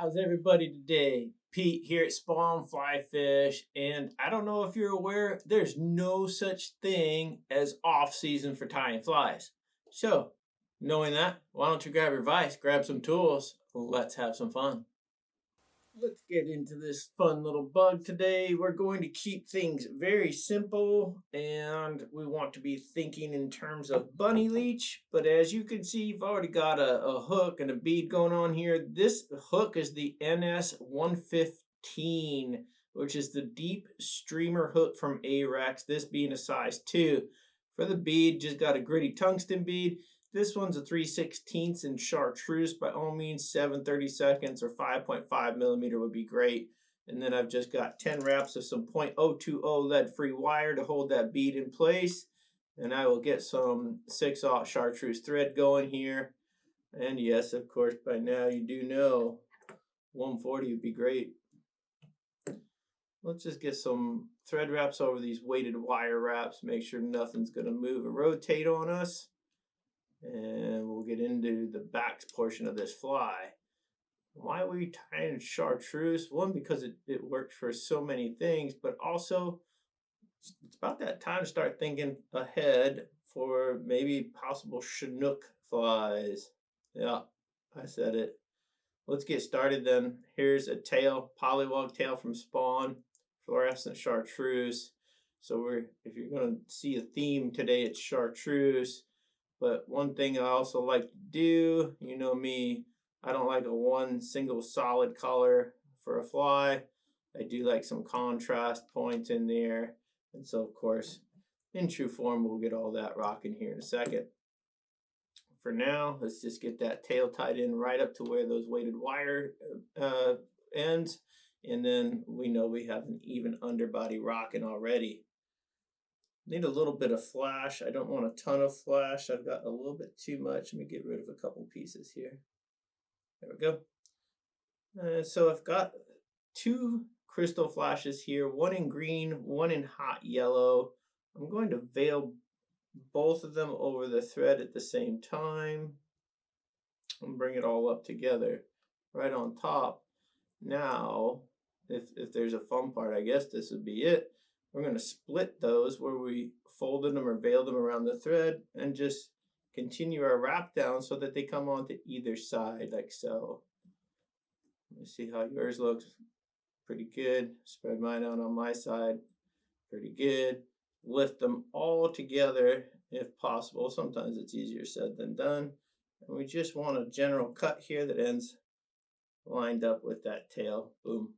How's everybody today? Pete here at Spawn Fly Fish, and I don't know if you're aware, there's no such thing as off season for tying flies. So, knowing that, why don't you grab your vise, grab some tools, let's have some fun. Let's get into this fun little bug today. We're going to keep things very simple, and we want to be thinking in terms of bunny leech. But as you can see, you've already got a hook and a bead going on here. This hook is the NS115, which is the deep streamer hook from Ahrex, this being a size 2. For the bead, just got a gritty tungsten bead. This one's a 3/16 in Chartreuse. By all means, 7/32 or 5.5 millimeter would be great. And then I've just got 10 wraps of some .020 lead-free wire to hold that bead in place. And I will get some 6/0 Chartreuse thread going here. And yes, of course, by now you do know 140 would be great. Let's just get some thread wraps over these weighted wire wraps. Make sure nothing's going to move or rotate on us. And we'll get into the back portion of this fly. Why are we tying Chartreuse? One, because it works for so many things, but also it's about that time to start thinking ahead for maybe possible Chinook flies. Yeah, I said it. Let's get started then. Here's a tail, Polliwog tail from Spawn, fluorescent Chartreuse. So if you're going to see a theme today, it's Chartreuse. But one thing I also like to do, you know me, I don't like a one single solid color for a fly. I do like some contrast points in there. And so, of course, in true form, we'll get all that rocking here in a second. For now, let's just get that tail tied in right up to where those weighted wire ends. And then we know we have an even underbody rocking already. Need a little bit of flash. I don't want a ton of flash. I've got a little bit too much. Let me get rid of a couple pieces here. There we go. So I've got 2 Krystal flashes here, one in green, one in hot yellow. I'm going to veil both of them over the thread at the same time and bring it all up together right on top. Now, if there's a fun part, I guess this would be it. We're going to split those where we folded them or veiled them around the thread and just continue our wrap down so that they come onto either side like so. Let me see how yours looks. Pretty good. Spread mine out on my side. Pretty good. Lift them all together if possible. Sometimes it's easier said than done. And we just want a general cut here that ends lined up with that tail. Boom.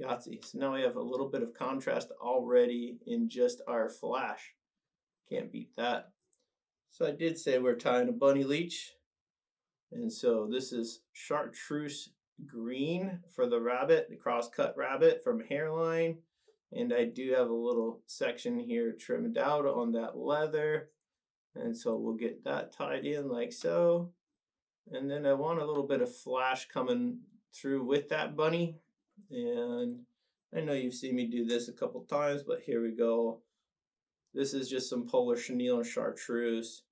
Yahtzee. So now we have a little bit of contrast already in just our flash. Can't beat that. So I did say we're tying a bunny leech. And so this is Chartreuse green for the rabbit, the crosscut rabbit from Hareline. And I do have a little section here trimmed out on that leather. And so we'll get that tied in like so. And then I want a little bit of flash coming through with that bunny. And I know you've seen me do this a couple times, but here we go. This is just some polar chenille and chartreuse.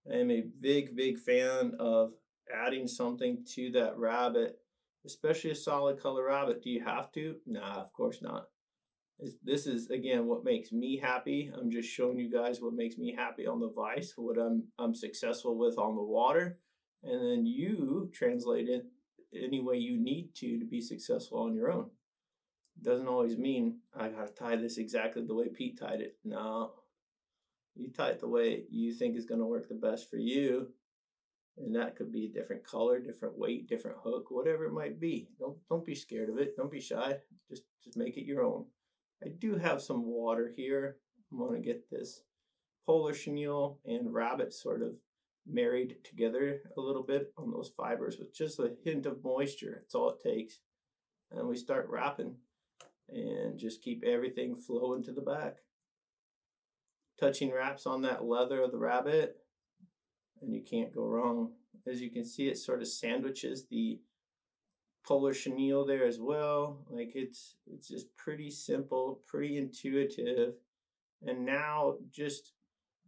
I am a big fan of adding something to that rabbit, especially a solid color rabbit. Do you have to? Nah, of course not. This is, again, what makes me happy. I'm just showing you guys what makes me happy on the vise, what I'm successful with on the water. And then you translate it any way you need to be successful on your own. Doesn't always mean I gotta tie this exactly the way Pete tied it. No, you tie it the way you think is gonna work the best for you, and that could be a different color, different weight, different hook, whatever it might be. Don't be scared of it. Don't be shy. Just make it your own. I do have some water here. I'm gonna get this polar chenille and rabbit sort of married together a little bit on those fibers with just a hint of moisture. That's all it takes. And we start wrapping and just keep everything flowing to the back. Touching wraps on that leather of the rabbit, and you can't go wrong. As you can see, it sort of sandwiches the polar chenille there as well. Like it's just pretty simple, pretty intuitive. And now, just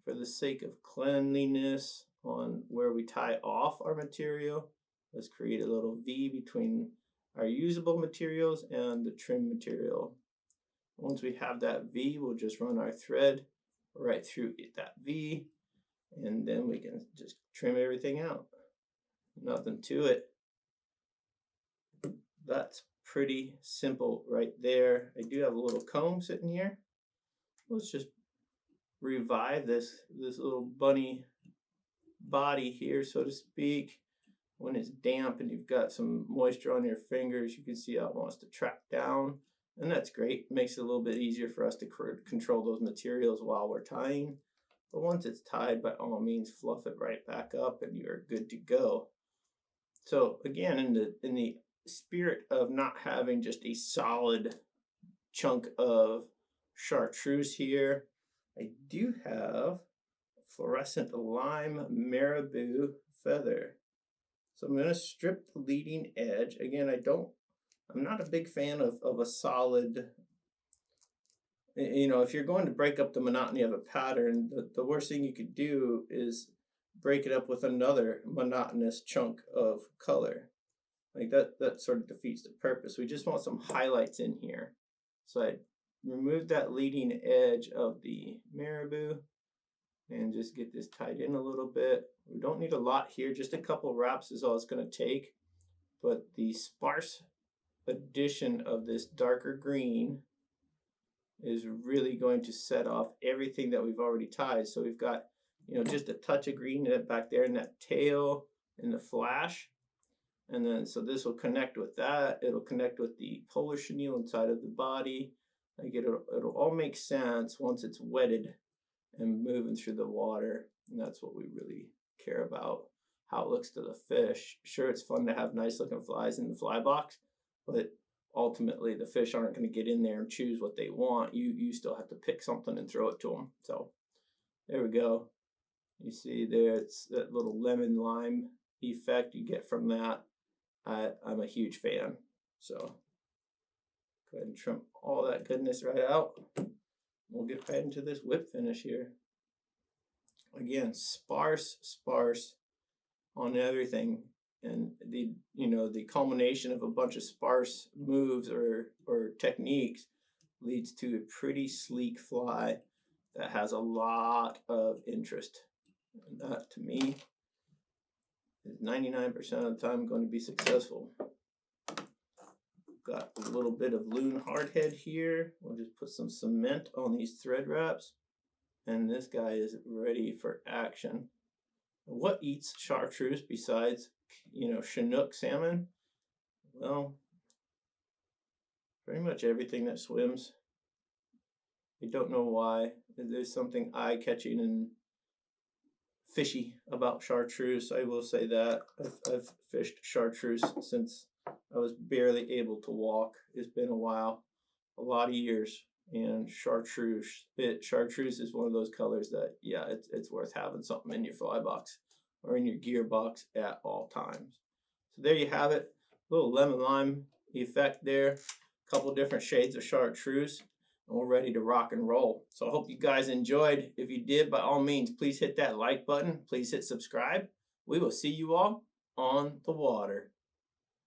for the sake of cleanliness on where we tie off our material, let's create a little V between our usable materials and the trim material. Once we have that V, we'll just run our thread right through that V, and then we can just trim everything out. Nothing to it. That's pretty simple right there. I do have a little comb sitting here. Let's just revive this little bunny body here, so to speak. When it's damp and you've got some moisture on your fingers, you can see how it wants to track down, and that's great. It makes it a little bit easier for us to control those materials while we're tying. But once it's tied, by all means, fluff it right back up and you're good to go. So again, in the spirit of not having just a solid chunk of chartreuse here, I do have fluorescent lime marabou feather. So I'm going to strip the leading edge. Again, I'm not a big fan of a solid, you know, if you're going to break up the monotony of a pattern, the worst thing you could do is break it up with another monotonous chunk of color. Like that sort of defeats the purpose. We just want some highlights in here. So I remove that leading edge of the marabou and just get this tied in a little bit. We don't need a lot here, just a couple wraps is all it's going to take. But the sparse addition of this darker green is really going to set off everything that we've already tied. So we've got, you know, just a touch of green back there in that tail and the flash. And then, so this will connect with that. It'll connect with the polar chenille inside of the body. Like it'll all make sense once it's wetted and moving through the water. And that's what we really care about, how it looks to the fish. Sure, it's fun to have nice looking flies in the fly box, but ultimately the fish aren't going to get in there and choose what they want. You still have to pick something and throw it to them. So there we go. You see there, it's that little lemon lime effect you get from that. I'm a huge fan. So go ahead and trim all that goodness right out. We'll get right into this whip finish here. Again, sparse on everything, and the culmination of a bunch of sparse moves or techniques leads to a pretty sleek fly that has a lot of interest. And that, to me, is 99% of the time going to be successful. Got a little bit of Loon hardhead here. We'll just put some cement on these thread wraps, and this guy is ready for action. What eats chartreuse besides, Chinook salmon? Well, pretty much everything that swims. I don't know why. There's something eye-catching and fishy about chartreuse. I will say that. I've fished chartreuse since I was barely able to walk. It's been a while, a lot of years. And chartreuse is one of those colors that, yeah, it's worth having something in your fly box or in your gear box at all times. So there you have it, a little lemon lime effect there, a couple different shades of chartreuse, and we're ready to rock and roll. So I hope you guys enjoyed. If you did, by all means, please hit that like button. Please hit subscribe. We will see you all on the water.